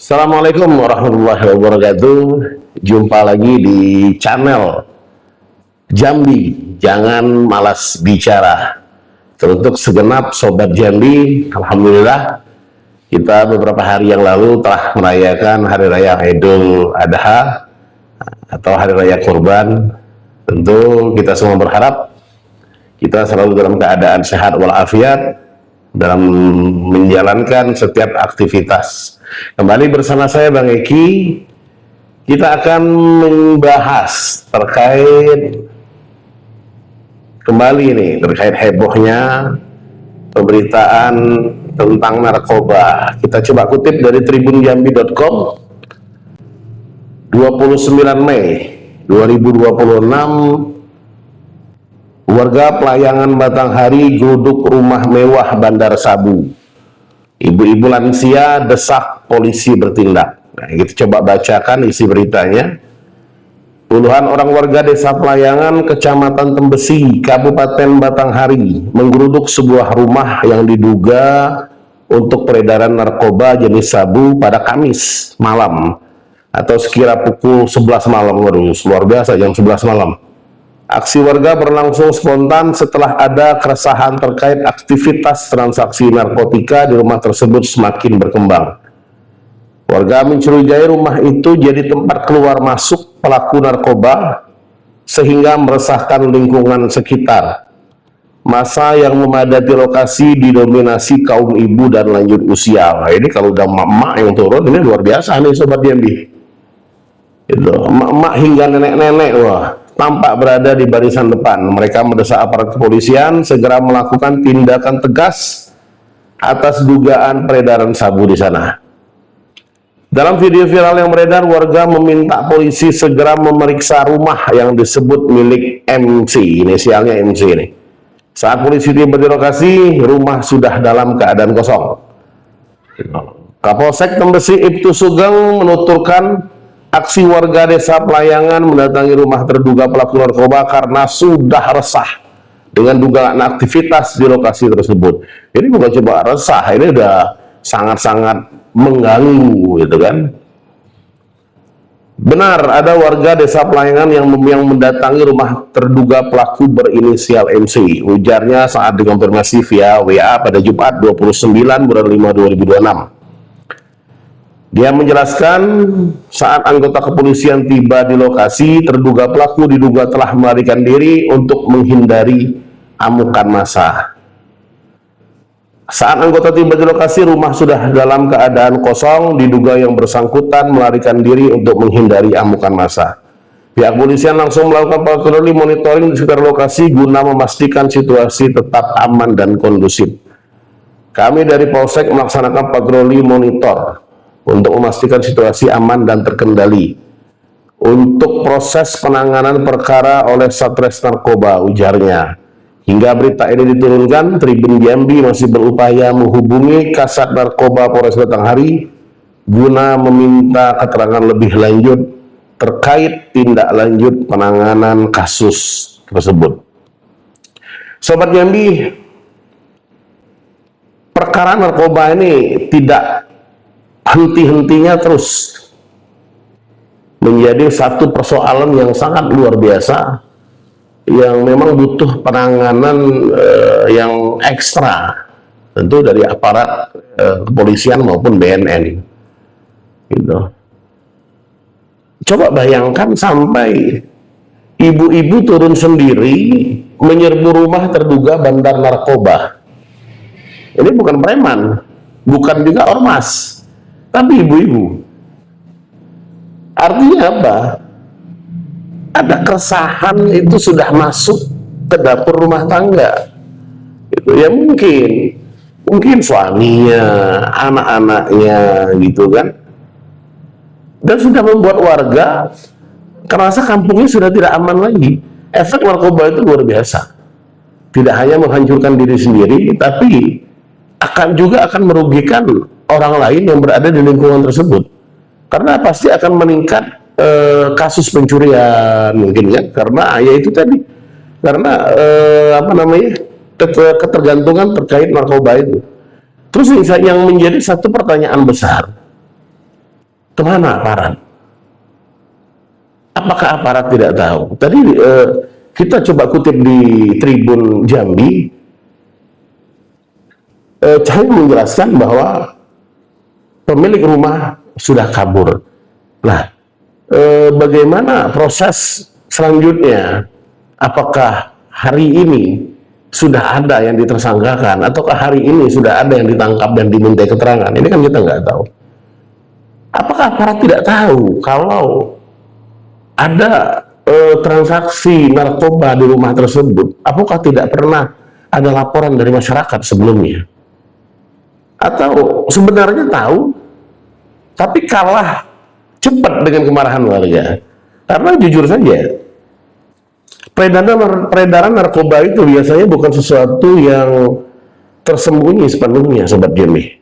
Assalamualaikum warahmatullahi wabarakatuh. Jumpa lagi di channel Jambi Jangan Malas Bicara. Untuk segenap Sobat Jambi, Alhamdulillah kita beberapa hari yang lalu telah merayakan Hari Raya Idul Adha atau Hari Raya Kurban. Tentu kita semua berharap kita selalu dalam keadaan sehat walafiat dalam menjalankan setiap aktivitas. Kembali bersama saya Bang Eki, kita akan membahas terkait terkait hebohnya pemberitaan tentang narkoba. Kita coba kutip dari tribunjambi.com 29 Mei 2026. Warga Pelayangan Batanghari geruduk rumah mewah Bandar Sabu. Ibu-ibu lansia desak polisi bertindak. Nah, kita coba bacakan isi beritanya. Puluhan orang warga Desa Pelayangan, Kecamatan Tembesi, Kabupaten Batanghari menggeruduk sebuah rumah yang diduga untuk peredaran narkoba jenis sabu pada Kamis malam atau sekira pukul 11 malam. Luar biasa, jam 11 malam. Aksi warga berlangsung spontan setelah ada keresahan terkait aktivitas transaksi narkotika di rumah tersebut semakin berkembang. Warga mencurigai rumah itu jadi tempat keluar masuk pelaku narkoba sehingga meresahkan lingkungan sekitar. Massa yang memadati lokasi didominasi kaum ibu dan lanjut usia. Nah, ini kalau udah emak-emak yang turun, ini luar biasa nih Sobat Jambi. Itu emak-emak hingga nenek-nenek, wah, tampak berada di barisan depan. Mereka mendesak aparat kepolisian segera melakukan tindakan tegas atas dugaan peredaran sabu di sana. Dalam video viral yang beredar, warga meminta polisi segera memeriksa rumah yang disebut milik MC, inisialnya MC ini. Saat polisi tiba di lokasi, rumah sudah dalam keadaan kosong. Kapolsek Tembesi Ibtu Sugeng menuturkan aksi warga Desa Pelayangan mendatangi rumah terduga pelaku narkoba karena sudah resah dengan dugaan aktivitas di lokasi tersebut. Ini bukan coba resah, ini udah sangat-sangat mengganggu, gitu kan. Benar, ada warga Desa Pelayangan yang mendatangi rumah terduga pelaku berinisial MC. Ujarnya saat dikonfirmasi via WA pada Jumat 29 bulan 5 2026. Dia menjelaskan saat anggota kepolisian tiba di lokasi, terduga pelaku diduga telah melarikan diri untuk menghindari amukan massa. Saat anggota tiba di lokasi, rumah sudah dalam keadaan kosong, diduga yang bersangkutan melarikan diri untuk menghindari amukan massa. Pihak kepolisian langsung melakukan patroli monitoring di sekitar lokasi guna memastikan situasi tetap aman dan kondusif. Kami dari Polsek melaksanakan patroli monitor untuk memastikan situasi aman dan terkendali. Untuk proses penanganan perkara oleh Satres Narkoba, ujarnya. Hingga berita ini diturunkan, Tribun Jambi masih berupaya menghubungi Kasat Narkoba Polres Batanghari guna meminta keterangan lebih lanjut terkait tindak lanjut penanganan kasus tersebut. Sobat Jambi, perkara narkoba ini tidak henti-hentinya terus menjadi satu persoalan yang sangat luar biasa yang memang butuh penanganan yang ekstra, tentu dari aparat kepolisian maupun BNN gitu. Coba bayangkan sampai ibu-ibu turun sendiri menyerbu rumah terduga bandar narkoba. Ini bukan preman, bukan juga ormas, tapi ibu-ibu. Artinya apa? Ada keresahan itu sudah masuk ke dapur rumah tangga. Itu ya mungkin suaminya, anak-anaknya gitu kan. Dan sudah membuat warga merasa kampungnya sudah tidak aman lagi. Efek narkoba itu luar biasa. Tidak hanya menghancurkan diri sendiri, tapi akan merugikan orang lain yang berada di lingkungan tersebut. Karena pasti akan meningkat kasus pencurian mungkin ya, karena ya itu tadi, karena ketergantungan terkait narkoba itu. Terus yang menjadi satu pertanyaan besar, Kemana aparat? Apakah aparat tidak tahu? Tadi kita coba kutip di Tribun Jambi, Cahyo menjelaskan bahwa pemilik rumah sudah kabur. Nah, bagaimana proses selanjutnya? Apakah hari ini sudah ada yang ditersangkakan, ataukah hari ini sudah ada yang ditangkap dan dimintai keterangan? Ini kan kita nggak tahu. Apakah aparat tidak tahu kalau ada transaksi narkoba di rumah tersebut? Apakah tidak pernah ada laporan dari masyarakat sebelumnya? Atau sebenarnya tahu, tapi kalah cepat dengan kemarahan warga? Karena jujur saja, peredaran narkoba itu biasanya bukan sesuatu yang tersembunyi sepenuhnya, Sobat Jambi.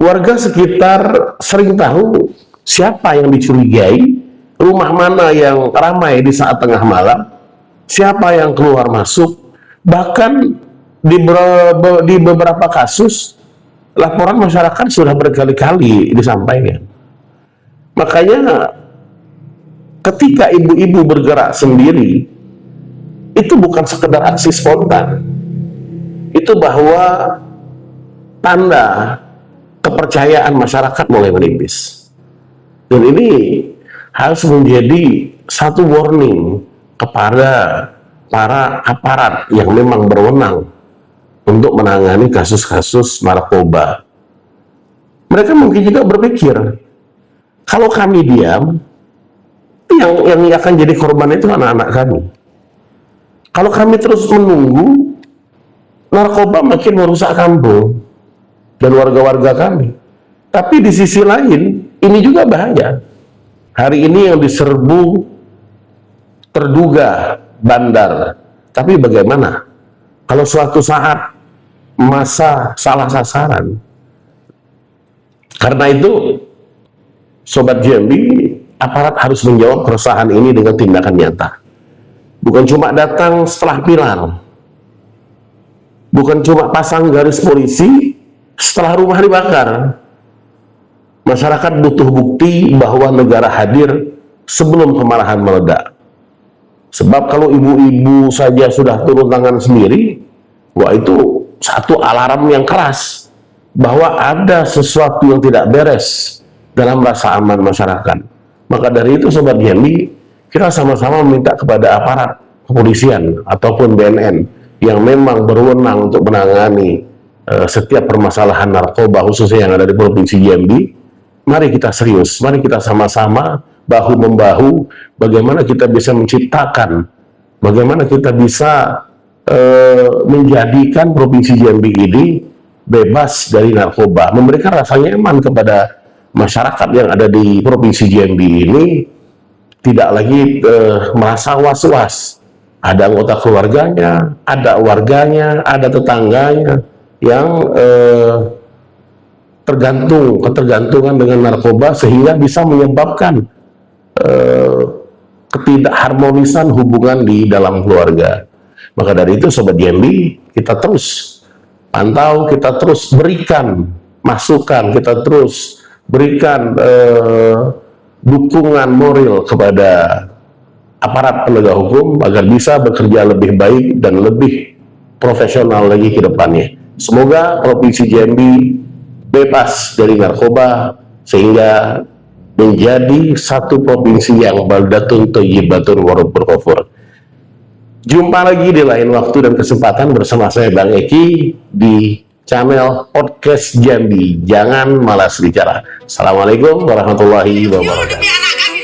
Warga sekitar sering tahu siapa yang dicurigai, rumah mana yang ramai di saat tengah malam, siapa yang keluar masuk. Bahkan di beberapa kasus, laporan masyarakat sudah berkali-kali disampaikan. Makanya ketika ibu-ibu bergerak sendiri, itu bukan sekedar aksi spontan. Itu bahwa tanda kepercayaan masyarakat mulai menipis. Dan ini harus menjadi satu warning kepada para aparat yang memang berwenang untuk menangani kasus-kasus narkoba. Mereka mungkin juga berpikir, kalau kami diam, yang akan jadi korban itu anak-anak kami. Kalau kami terus menunggu, narkoba makin merusak kampung dan warga-warga kami. Tapi di sisi lain, ini juga bahaya. Hari ini yang diserbu terduga bandar. Tapi bagaimana kalau suatu saat masa salah sasaran? Karena itu, Sobat Jambi, aparat harus menjawab keresahan ini dengan tindakan nyata. Bukan cuma datang setelah pilar, bukan cuma pasang garis polisi setelah rumah dibakar. Masyarakat butuh bukti bahwa negara hadir sebelum kemarahan meledak. Sebab kalau ibu-ibu saja sudah turun tangan sendiri, wah itu satu alarm yang keras bahwa ada sesuatu yang tidak beres dalam rasa aman masyarakat. Maka dari itu, Sobat Jambi, kita sama-sama meminta kepada aparat kepolisian ataupun BNN yang memang berwenang untuk menangani setiap permasalahan narkoba khususnya yang ada di Provinsi Jambi. Mari kita serius, mari kita sama-sama bahu-membahu bagaimana kita bisa menciptakan, bagaimana kita bisa menjadikan Provinsi Jambi ini bebas dari narkoba, memberikan rasa nyaman kepada masyarakat yang ada di Provinsi Jambi ini, tidak lagi merasa was-was. Ada anggota keluarganya, ada warganya, ada tetangganya yang ketergantungan dengan narkoba sehingga bisa menyebabkan ketidakharmonisan hubungan di dalam keluarga. Maka dari itu, Sobat Jambi, kita terus pantau, kita terus berikan masukan, kita terus berikan dukungan moral kepada aparat penegak hukum agar bisa bekerja lebih baik dan lebih profesional lagi ke depannya. Semoga Provinsi Jambi bebas dari narkoba sehingga menjadi satu provinsi yang baldatun thayyibatun wa rabbul ghafur. Jumpa lagi di lain waktu dan kesempatan bersama saya Bang Eki di channel Podcast Jambi. Jangan malas bicara. Assalamualaikum warahmatullahi wabarakatuh.